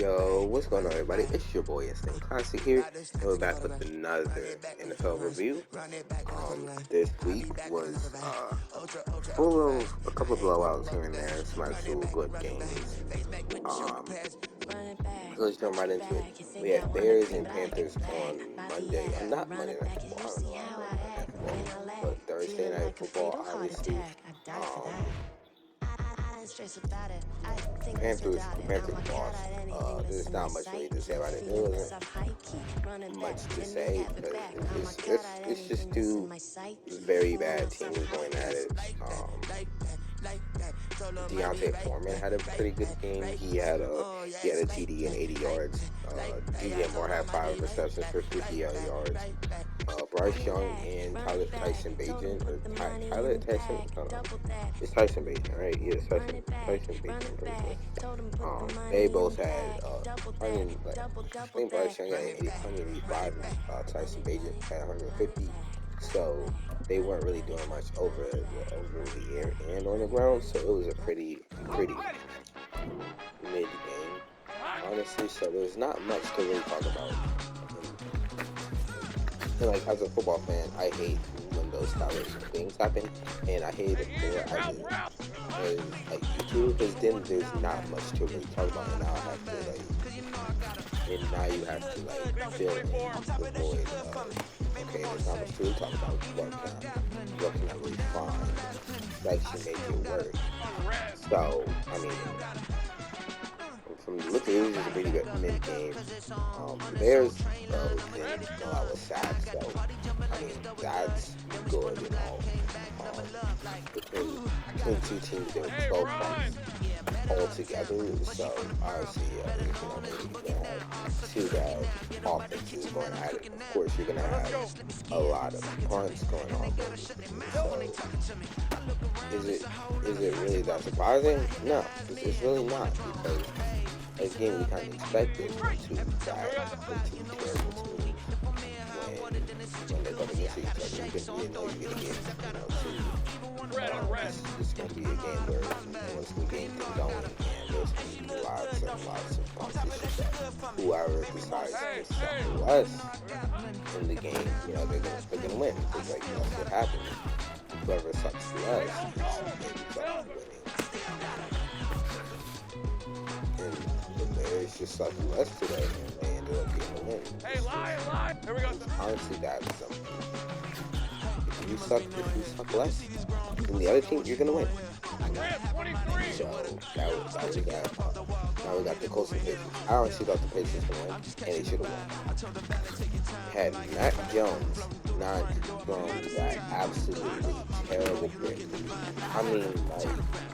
Yo, what's going on, everybody? It's your boy Instant Classic here, and we're back with another NFL review. This week was full of a couple of blowouts here and there, some actual good games. So let's jump right into it. We had Bears and Panthers on Monday, not Monday Night Football. I don't know why I'm going Monday Night Football, but Thursday Night Football, obviously. The Panthers lost. There's not much really to say about it. There wasn't much to say because it's just two very bad teams going at it. Deontay Foreman had a pretty good game. He had a TD and 80 yards. DJ Moore had 5 receptions for 50 yards. Bryce Young and Tyson Bagent, or Tyler Tyson, I don't know. It's Tyson Bagent, right? Yeah, it's Tyson Bagent, I'm pretty sure. They both had, I think Bryce Young had 185 and Tyson Bagent had 150. So they weren't really doing much over the air and on the ground. So it was a pretty mid game, honestly. So there's not much to really talk about. And like, as a football fan, I hate when those type of things happen, and I hate it more as like YouTube, because then there's not much to really talk about, and now you have to fill in the void of, okay, there's not much to really talk about. What can I really find that actually make it work? So I mean, from the look of it, it was just a pretty good mid game. The Bears, didn't go out with sacks, so I mean, that's good and all. Between two teams, there were 12 points all together, so obviously, you're gonna have two bad offenses going at it. Of course, you're gonna have a lot of punts going on. So, is it really that surprising? No, it's really not, because again, we kind of expected two terrible teams when they're going against each other. You know you're going to get it's going to be a game where once the game gets going, and there's going to be lots of competition that whoever decides to suffer less in the game, they're going to win. Because that's what happens. Whoever sucks less ends up winning. It's just sucked less today, and they ended up getting a win. Here we go. Honestly, that's if you suck less than the other team, you're gonna win. So now we got the Colts and Patriots. I honestly thought the Patriots would win, and they should have won. Had Mac Jones not thrown that absolutely terrible pick. I mean,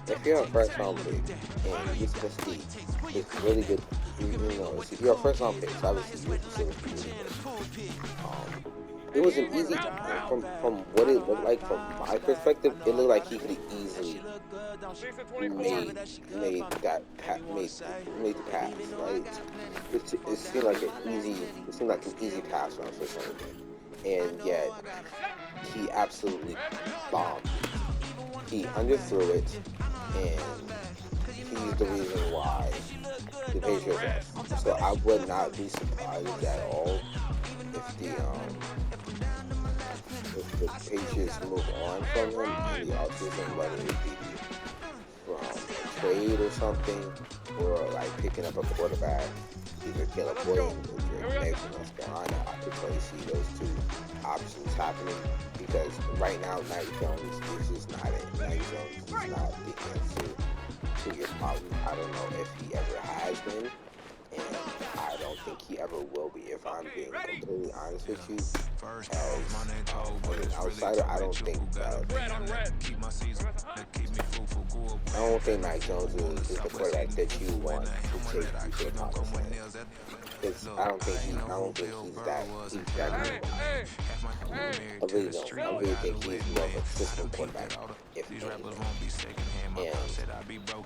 if you're a first round pick and you can see it's really good, if you're a first round pick, so obviously you're considered really good. It was an easy, from what it looked like from my perspective, it looked like he could have easily made the pass, right? It seemed like an easy pass run for something, and yet he absolutely bombed. He underthrew it, and he's the reason why the Patriots lost. So I would not be surprised at all if the Patriots move on from him in the offseason, whether it be from a trade or something, or picking up a quarterback, either Caleb Williams or Drake May from North Carolina. I could totally see those two options happening, because right now Mac Jones is just not it. Mac Jones is not the answer to your problem. I don't know if he ever has been, and I don't think he ever will be, if I'm being completely honest with you. As an outsider, I don't think Mac Jones is the quarterback that you want to take you to the promised land. Because I don't think he's that good. I really don't. I really think he's more of a system quarterback, if anything.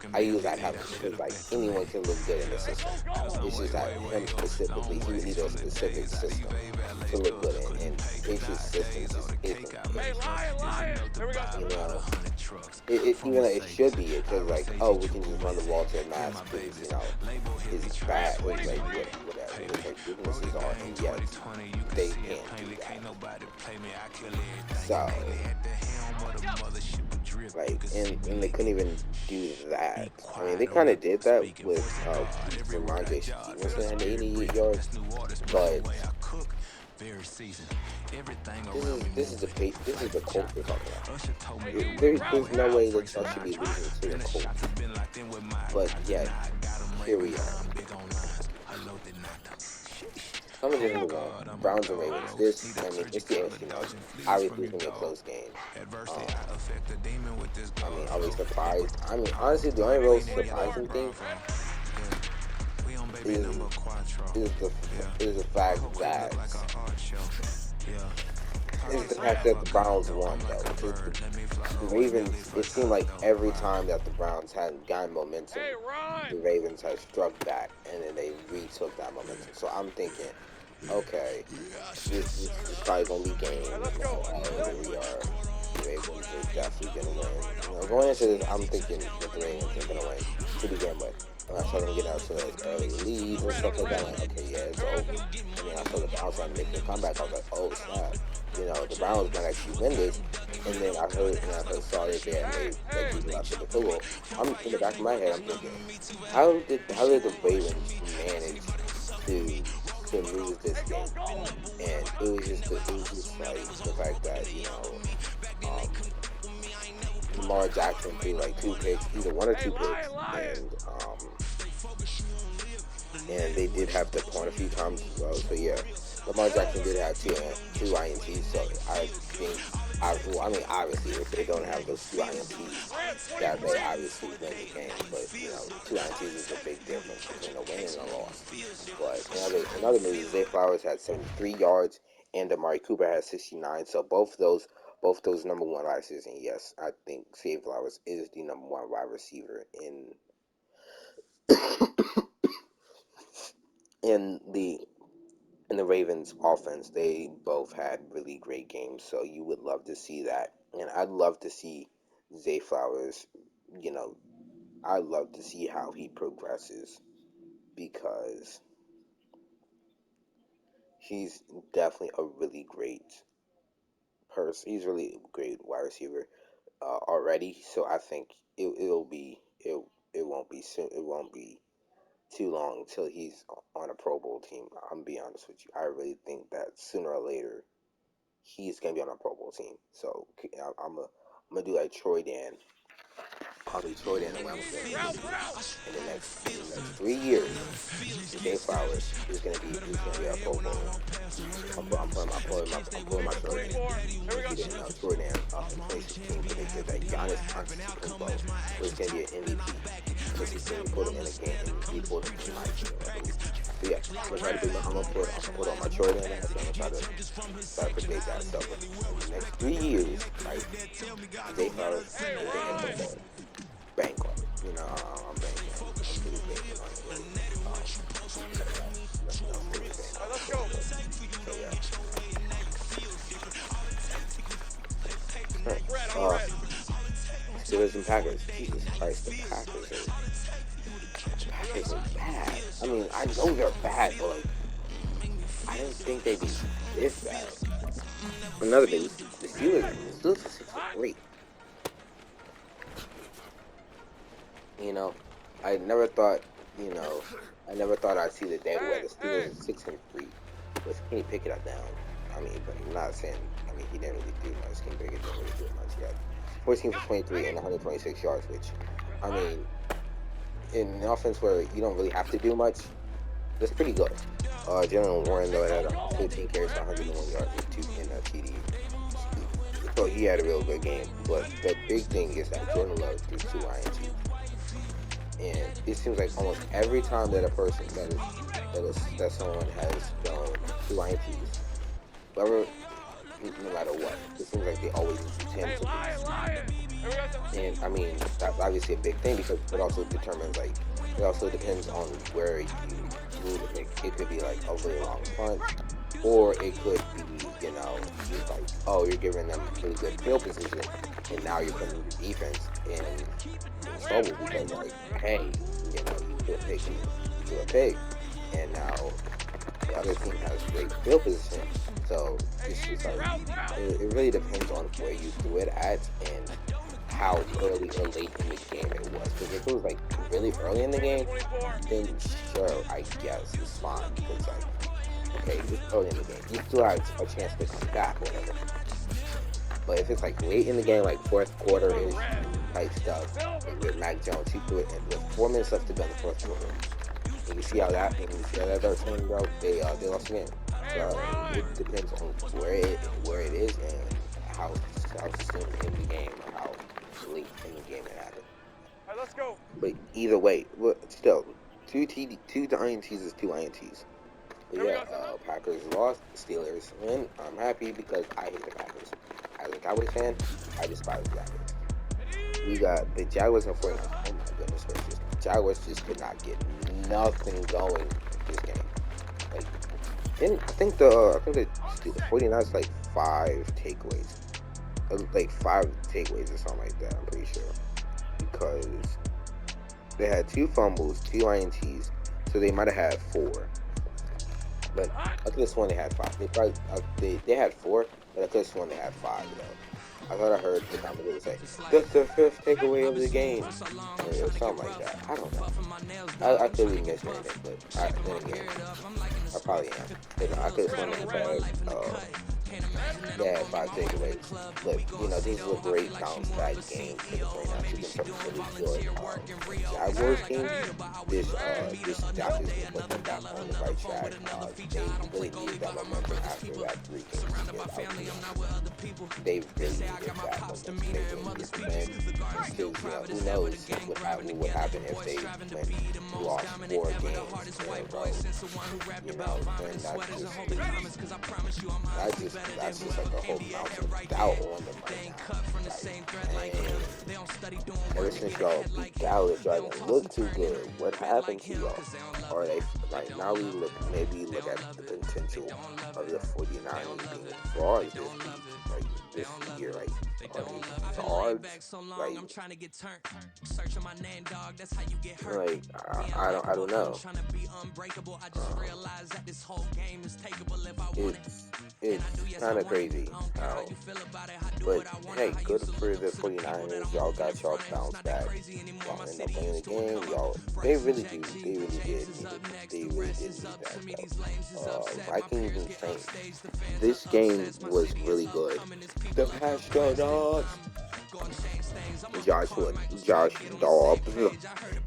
And I use that habit because anyone can look good in the system. It's just that him specifically, he would need a specific system to look good in, and Patriots system just isn't. Even though it should be, it's just we can just run the ball to the max, because his bad, like what their weaknesses are, and yet they can't do that. So, like, and they couldn't even do that. I mean, they kind of did that with Ramondre Stevenson had 88 yards, but this is the Colts we're talking about. There's no way that y'all should be losing to the Colts, but yet here we are. I'm gonna just move on. Browns and Ravens. I mean, it's the AFC North. Obviously, it's gonna be a close game. I mean, are we surprised? I mean, honestly, the only real surprising thing is the is the fact that the Browns won though. The Ravens. It seemed like every time that the Browns had gotten momentum, the Ravens had struck back, and then they retook that momentum. So I'm thinking, okay, this probably gonna be game. Here we are. The Ravens are definitely gonna win. Going into this, I'm thinking that the Ravens are gonna win to begin with. And I saw them get out to those early leads and stuff like that. Like, okay, yeah, it's over. And then I saw the Browns trying to make their comeback. I was like, oh snap! The Browns might actually win this. And then I saw that they had made that people after the field goal. I'm in the back of my head, I'm thinking, how did the Ravens manage to lose this game? And it was just like the fact that um, Lamar Jackson threw like two picks, either one or two picks, and they did have to punt a few times as well. So yeah, Lamar Jackson did have two INTs. So I think, obviously, if they don't have those two INTs, that they obviously win the game. But two INTs is a big difference between a win and a loss. But in other news, Zay Flowers had 73 yards, and Amari Cooper had 69. So both those number one wide receivers. And yes, I think Zay Flowers is the number one wide receiver in the Ravens offense. They both had really great games, so you would love to see that. And I'd love to see Zay Flowers, I'd love to see how he progresses, because he's definitely a really great person. He's really a great wide receiver already, so I think it won't be soon. It won't be too long till he's on a Pro Bowl team. I'm gonna be honest with you. I really think that sooner or later he's gonna be on a Pro Bowl team. So I'm gonna do like Troy Dan. I'll be Troy Dan, and I'm gonna in the next 3 years. Zay Flowers is gonna be a Pro Bowl. I'm pulling my Troy Dan. Troy Dan in 2016 predicted that Giannis Antetokounmpo was gonna be an MVP. Because he's going to put him in a game, and he pulled him in my team, I believe. So yeah, I'm gonna put on my Troy Dan ass, and I'm gonna try to predict that stuff. In the next 3 years, right? Zay Flowers is gonna hit the ball. Bank on it. I'm banking. I'm pretty banking on it. Let's go. So yeah. Alright. Steelers and Packers. Jesus Christ, the Packers are bad. I mean, I know they're bad, but like, I didn't think they'd be this bad. Another thing, the Steelers are 6-3. I never thought, I'd see the day where the Steelers are 6-3 with Kenny Pickett down. I mean, but I'm not saying. I mean, he didn't really do much. Kenny Pickett didn't really do much yet. 14 for 23 and 126 yards, which, I mean, in an offense where you don't really have to do much, that's pretty good. Jalen Warren, though, had 15 carries for 101 yards with 2 TD. So he had a real good game. But the big thing is that Jordan Love threw 2 INTs. And it seems like almost every time that that someone has done 2 INTs, whoever, no matter what, it seems like they always tend to lose. And I mean, that's obviously a big thing, because it also depends on where you move it. It could be like a really long punt, or it could be, just like, oh, you're giving them really good field position, and now you're putting the defense in trouble, because like, hey, you could have taken to a pick, and now the other team has great field position. So it's just like it really depends on where you threw it at and how early or late in the game it was. Because if it was like really early in the game, then sure, I guess it's fine. Because like, okay, it's early in the game, you still have a chance to come back or whatever. But if it's like late in the game, like fourth quarter ish type stuff, like with Mac Jones, he threw it, and with 4 minutes left to go in the fourth quarter. And you see how that starts turning, bro. They lost the game. So it depends on where it is and how soon in the game or how late in the game it happened. All right, let's go. But either way, still two INTs is two INTs. But yeah, Packers lost, Steelers win. I'm happy because I hate the Packers. As a Cowboys fan, I despise the Packers. We got the Jaguars and 49ers. Oh my goodness gracious. Jaguars just could not get nothing going this game. Like, I think the 49ers like 5 takeaways. Like 5 takeaways or something like that, I'm pretty sure. Because they had 2 fumbles, 2 INTs, so they might have had 4. But I could have sworn they had 5. They had 4, but I could have sworn they had 5 though. I thought I heard the commentator say, "That's the 5th takeaway of the game," or something like that. I don't know. I could be missing anything, but then again, I probably am. You know, I could have sworn they had 5 takeaways. But you know, this is a great bounce back game for the 49ers against a really good Jaguars team. This definitely is put them back on the right track. They really needed that momentum after that 3 games they really needed that momentum. They really needed to win because you know who knows what would happen if they lost 4 games in a row. You know, then that's just like a whole mountain of doubt on them right now. Like, ever since y'all beat Dallas, y'all didn't look too good. What happened to y'all? Or they like now we look at the potential of the 49ers being frauds this year, like are these frauds? Like I don't know. It's kind of crazy how, but hey, good for the 49ers. Y'all got y'all bounce back. Y'all end up winning the game. They really did need that though. Vikings and Saints. This game was really good. The Passtronaut. Josh Dobbs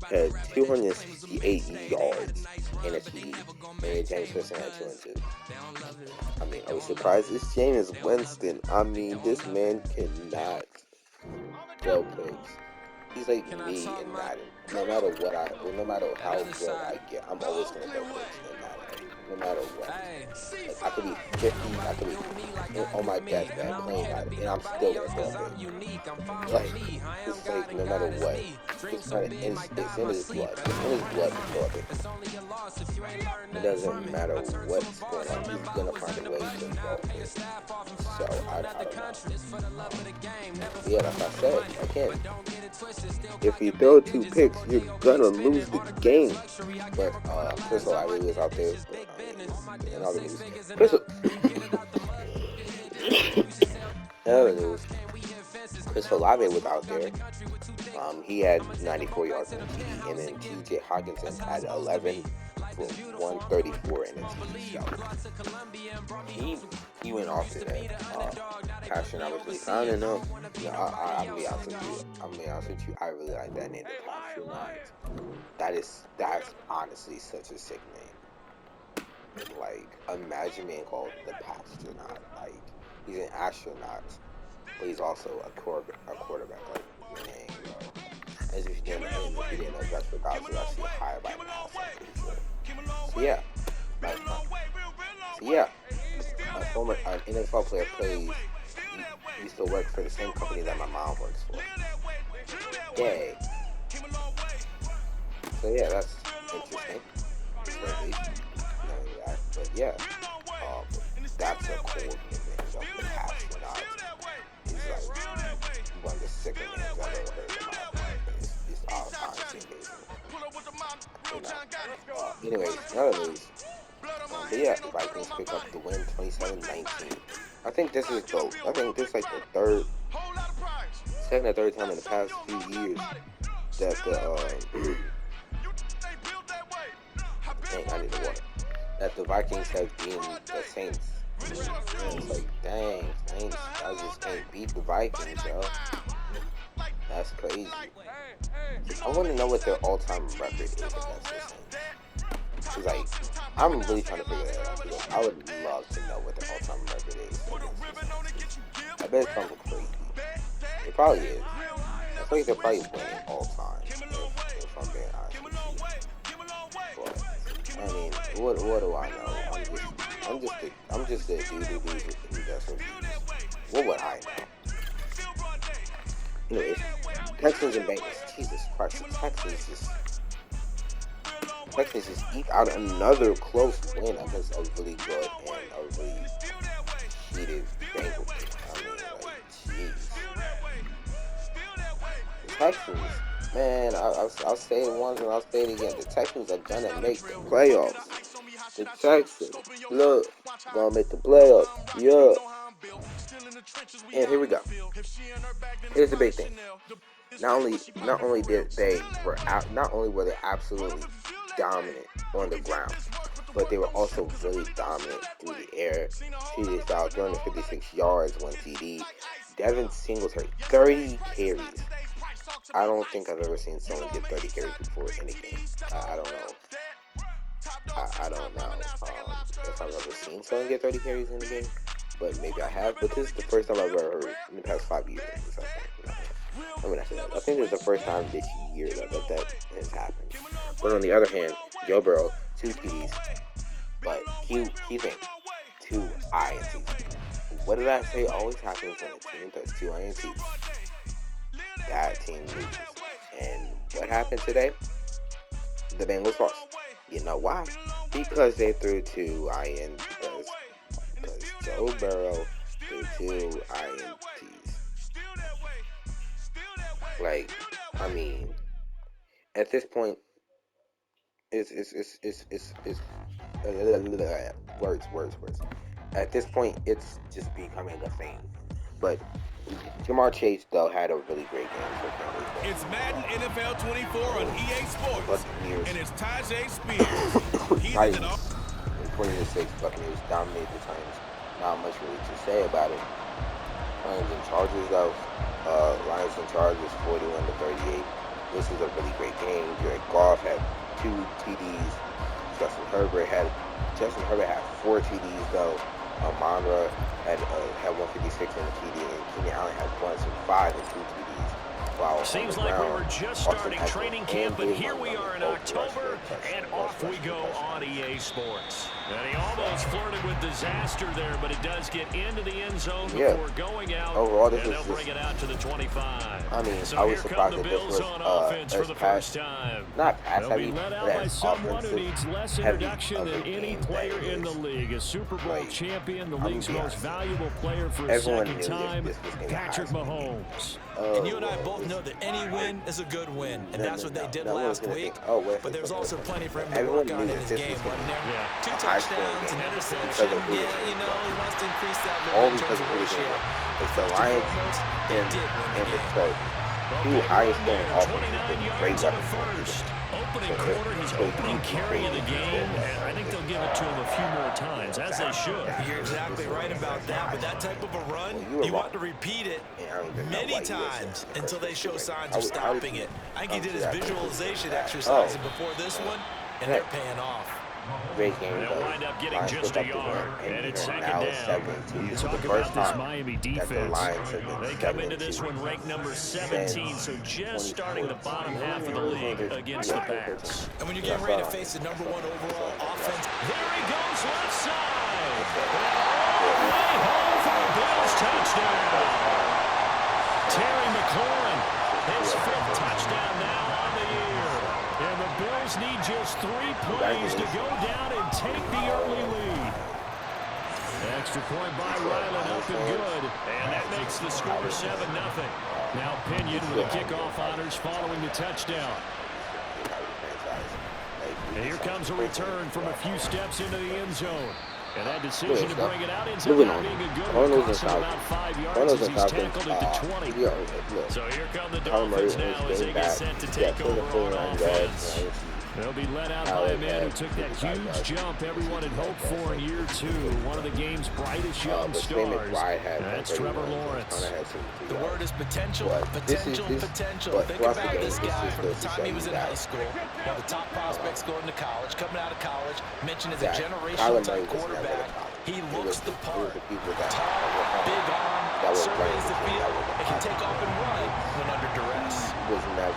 had 268 yards in a TD, and James Winston had 202. I mean, I was surprised. It's Jameis Winston. I mean, this man cannot throw picks. He's like me in Madden. No matter how good I get, I'm always gonna throw picks in Madden. No matter what. Like, I could be 50, I could be on my deathbed playing Madden, and I'm still gonna throw a pick. Like, it's like no matter what, it's in his blood. It's in his blood to throw a pick. It doesn't matter what's going on. He's gonna find a way to throw a pick. So I don't know. Yeah, like I said, again, if you throw 2 picks, you're gonna lose the game. But Chris Olave was out there in other news. In other news, Chris Olave was out there. He had 94 yards in the TD, and then T.J. Hawkinson had 11 for 134 in the TD. So he went off today. Passtronaut was really kind of enough. I'm gonna be honest with you. I really like that name, the Passtronaut. That's honestly such a sick name. Like, imagine being called the Passtronaut. Like, he's an astronaut, but he's also a quarterback. Like, dang, bro. As if you didn't know, that's for God's will actually higher by now. So yeah, an NFL player used to work for the same company that my mom works for. Yay. So yeah, that's interesting. But yeah, that's a cool nickname. So the Passtronaut is like one of the sicker names I've ever heard in my life. It's honestly amazing. You know, Anyways, none of these. But yeah, the Vikings pick up the win 27-19. I think this is like the second or third time in the past few years that dang, I need the water. That the Vikings have beaten the Saints. And it's like, dang, Saints, I just can't beat the Vikings, yo. That's crazy. I want to know what their all-time record is against the Saints. Cause like, I'm really trying to figure that out. Because I would love to know what their all-time record is against the Saints. I bet it's something crazy. It probably is. I feel like they're probably winning all time. If I'm being honest with you. But I mean, what do I know? I'm just a dude who does reviews. What would I know? Anyways, Texans and Bengals. Jesus Christ, the Texans just eke out another close win against a really good and a really heated Bengals. I mean, like, jeez. The Texans, man, I'll say it once and I'll say it again. The Texans are gonna make the playoffs. The Texans, look, gonna make the playoffs. Yeah. And here we go. Here's the big thing. Not only were they absolutely dominant on the ground, but they were also really dominant through the air. TD style, 356 yards, 1 TD. Devin Singletary, 30 carries. I don't think I've ever seen someone get 30 carries before in a game. I don't know. I don't know if I've ever seen someone get 30 carries in a game, but maybe I have. But this is the first time I've ever heard in the past 5 years. I mean, I think this is the first time this year that has happened. But on the other hand, Joe Burrow, 2 TDs, but key thing, 2 INTs. What did I say always happens when a team does 2 INTs? That team loses. And what happened today? The Bengals lost. You know why? Because they threw 2 INTs. Because Joe Burrow threw 2 INTs. Like, I mean, at this point, it's words. At this point, it's just becoming a thing. But Jamar Chase, though, had a really great game. So it's Madden NFL 24 on EA Sports, and it's Tajay Spears. Titans, in 20-6, Buccaneers dominated the Titans. Not much really to say about it. Lions and Chargers, though. Lions and Chargers, 41-38. This is a really great game. Jared Goff had 2 TDs. Justin Herbert had 4 TDs, though. Monra had 156 in the TD, and Keenan Allen had 5 and 2 TDs. Wow, seems like we were just starting training camp, but here we are in October, and off we go on EA Sports. And he almost flirted with disaster there, but it does get into the end zone before going out, overall, and they'll bring it out to the 25. I mean, so I was here surprised come the that Bills this on was offense for the first time. Not pass They'll heavy, be led out but by someone who needs less heavy introduction than any player in the league. A Super Bowl champion, the league's most valuable player for a second time, Patrick Mahomes. And you and I both know that any win is a good win, and that's what they did last week. But there's also plenty for him to work on in his game, wasn't there? Yeah. 2 touchdowns, an interception. Yeah, you know, he wants to increase that little bit of ratio. It's the Lions and the Colts. 2 highest scoring offenses. Great weapons. Opening quarter, his opening carry of the game, and I think they'll give it to him a few more times, as they should. You're exactly right about that, but that type of a run, you want to repeat it many times until they show signs of stopping it. I think he did his visualization exercises before this one, and they're paying off. Great game, they'll wind up getting just a yard, and it's second down. You talk about this Miami defense. They come into this one ranked number 17, so just starting the bottom half of the league against the Pats. And when you're getting ready to face the #1 overall offense, there he goes left side. All the way home for a Bills touchdown. Terry McLaurin, his 5th touchdown now on the year. And the Bills need just 3 plays to go down and take the early lead. Extra point by Ryland up and good. And that makes the score 7-0. Now Pinion with the kickoff honors following the touchdown. And here comes a return from a few steps into the end zone. And that decision to bring it out ends up being a good one. Cost him about 5 yards as he's tackled at the 20. So here come the Dolphins now as they get set to take over on offense. They'll be led out by a man who took that huge jump everyone had hoped for in year 2. One of the game's brightest young stars. That's Trevor Lawrence. The word is potential, potential. Think about this guy from the time he was in high school. One of the top prospects going to college, coming out of college, mentioned as a generational type quarterback. He looks the part. Tall, big arm, surveys the field, and can take off and run when under duress.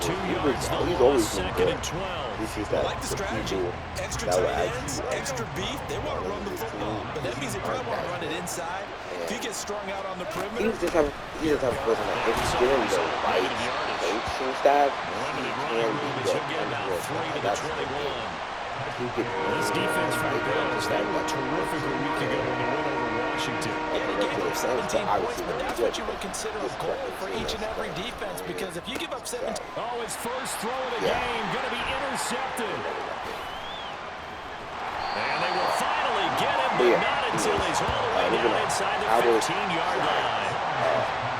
2 yards the loss, 2nd and 12. I like the strategy. Extra tight ends, extra beef. They want to run the football, but that means they probably want to run it inside. If he gets strung out on the perimeter, He's just have a person that if you give him the right coaching staff, he can be good. This defense for the Bills, they were terrific a week ago when they went over Washington. Yeah, he gave up 17 points, but that's what you would consider a goal for each and every defense, because if you give up 17... Oh, his first throw of the game going to be intercepted. And they will finally get him, but not until he's all the way down inside the 15-yard line.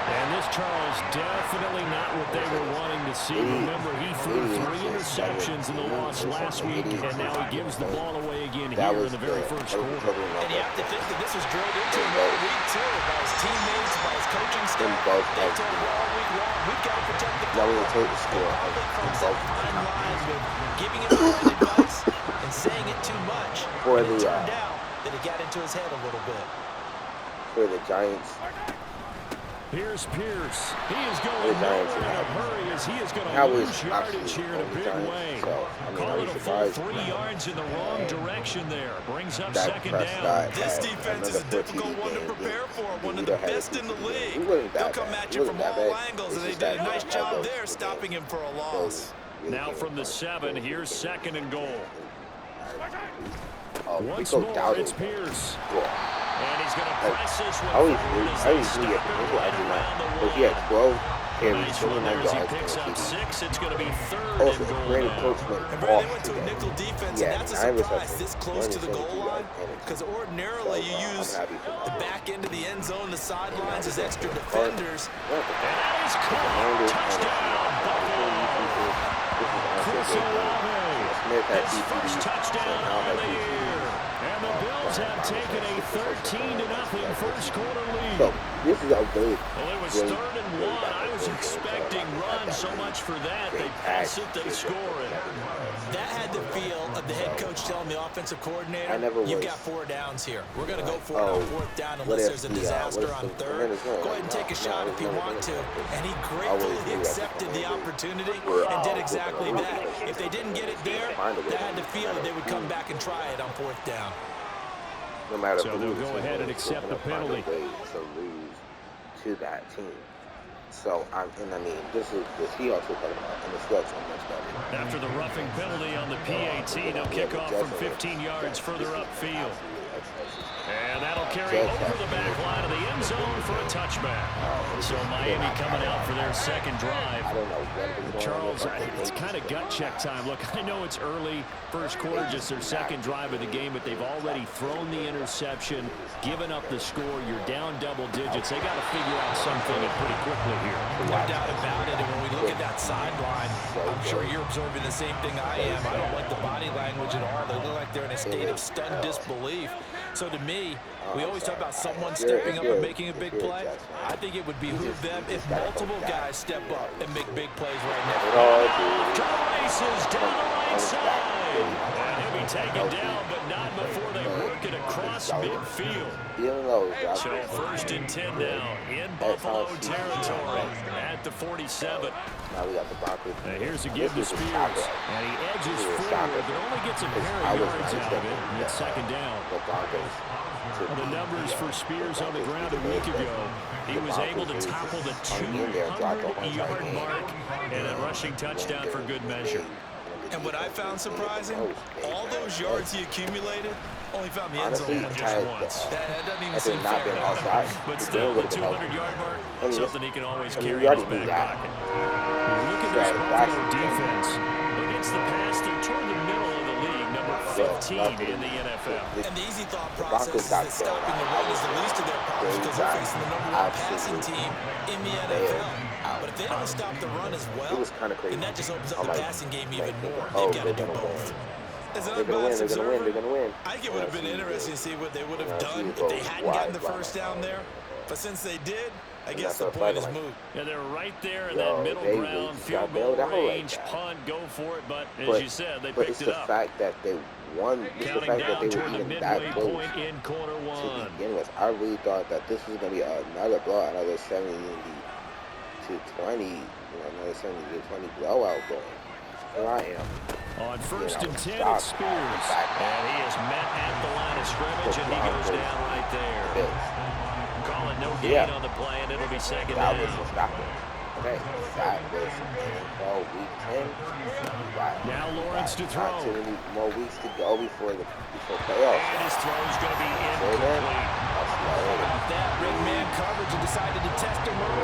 And this, Charles, definitely not what they were wanting to see. Remember, he threw 3 interceptions in the loss last week, and now he gives the ball away again here in the very first quarter. And you have to think that this was drilled into him all week, too, by his teammates, by his coaching staff. They told him all week long, we've got to protect the ball. Probably crossed that fine line with giving him good advice and saying it too much. And it turned out that it got into his head a little bit. For the Giants. Here's Pierce. He is going nowhere in a hurry as he is going to lose yardage here in a big way. Call it a full 3 yards in the wrong direction there. Brings up 2nd down. This defense is a difficult one to prepare for. One of the best in the league. They'll come at you from all angles, and they did a nice job there stopping him for a loss. Now from the 7, here's 2nd and goal. Once so more, it's Pierce. And he's going to press this one forward as they stop it right around the 1. He had 12 carries, Nice run there as he picks up 6. It's going to be 3rd and goal now. And Brady went to a nickel defense, and that's a surprise this close to the goal line, because ordinarily you use the back end of the end zone, the sidelines as extra defenders. And that is caught. Touchdown, Buffalo. Chris Olave. His first touchdown of the year. And the Bills have taken a 13-0 first quarter lead. So, this is a great. Well, it was 3rd and 1. I was expecting run so much for that. They pass it, they score it. That had the feel of the head coach telling the offensive coordinator, you've got 4 downs here. We're going to go for it on 4th down unless there's a disaster on 3rd. Go ahead and take a shot if you want to. And he gratefully accepted the opportunity and did exactly that. If they didn't get it there, that had the feel that they would come back and try it on 4th down. No matter so they'll go ahead and accept the penalty. To lose to that team. So, I mean, this is the Seahawks we're talking about, and the Seahawks are much better. After the roughing penalty on the PAT, they'll kick off from 15 yards further upfield. And that'll carry over the back line of the end zone for a touchback. So Miami coming out for their 2nd drive. Charles, it's kind of gut check time. Look, I know it's early, first quarter, just their 2nd drive of the game, but they've already thrown the interception, given up the score. You're down double digits. They got to figure out something pretty quickly here. No doubt about it. And when we look at that sideline, I'm sure you're observing the same thing I am. I don't like the body language at all. They look like they're in a state of stunned disbelief. So to me, we always talk about someone stepping up and making a big play. I think it would behoove them if multiple guys step up and make big plays right now. To the races down the right side. And he'll be taken down, but not before they work it across midfield. So 1st and 10 now in Buffalo territory at the 47. And here's a give to Spears. And he edges forward, but only gets a pair of yards out of it. And it's 2nd down. Well, the numbers for Spears on the ground a week ago, he was able to topple the 200-yard mark and a rushing touchdown for good measure. And what I found surprising, all those yards he accumulated, only found the end zone just once. That doesn't even seem fair. But still, the 200-yard mark, something he can always carry in his back pocket. Look at this Buffalo defense. Against the pass, they're toward the middle of the league. 15 in the NFL. And the easy thought process is that stopping the run is the least of their problems because they're facing the #1 passing team in the NFL. But if they don't stop the run as well, then that just opens up the passing game even more. They've got to do both. They're gonna win. I think it would have been interesting to see what they would have done if they hadn't gotten the first down there. But since they did, I guess the point is moot. Yeah, they're right there in that middle ground, field goal range, punt, go for it. But as you said, they picked it up. But it's the fact that they won. It's the fact that they were even that close in quarter one. to begin with. I really thought that this was going to be another blowout, another 70 to 20, another 70 to 20 blowout going. Here I am. On first and 10, it's Spears. And he is met at the line of scrimmage, and he goes down right there. Calling no gain on the play, and it'll be second down. Okay, that was week 10. Now Lawrence to throw. Not too many more weeks to go before playoffs. And his throw is going to be incomplete. That big man coverage and decided to test him early.